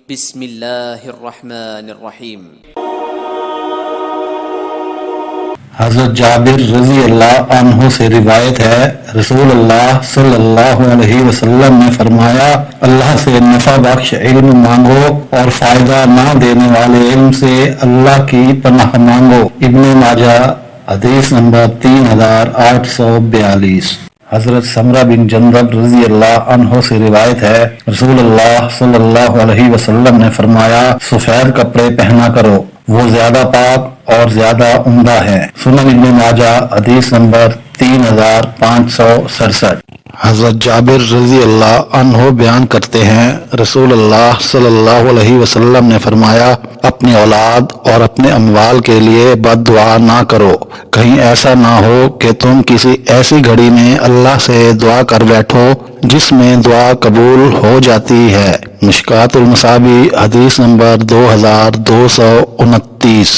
بسم اللہ الرحمن الرحیم۔ حضرت جابر رضی اللہ عنہ سے روایت ہے، رسول اللہ صلی اللہ علیہ وسلم نے فرمایا، اللہ سے نفع بخش علم مانگو اور فائدہ نہ دینے والے علم سے اللہ کی پناہ مانگو۔ ابن ماجہ حدیث نمبر 3842۔ حضرت سمرہ بن جندب رضی اللہ عنہ سے روایت ہے، رسول اللہ صلی اللہ علیہ وسلم نے فرمایا، سفید کپڑے پہنا کرو، وہ زیادہ پاک اور زیادہ عمدہ ہے۔ سنن ابن ماجہ حدیث نمبر 3567۔ حضرت جابر رضی اللہ عنہ بیان کرتے ہیں، رسول اللہ صلی اللہ علیہ وسلم نے فرمایا، اپنی اولاد اور اپنے اموال کے لیے بد دعا نہ کرو، کہیں ایسا نہ ہو کہ تم کسی ایسی گھڑی میں اللہ سے دعا کر بیٹھو جس میں دعا قبول ہو جاتی ہے۔ مشکوٰۃ المصابیح حدیث نمبر 2229۔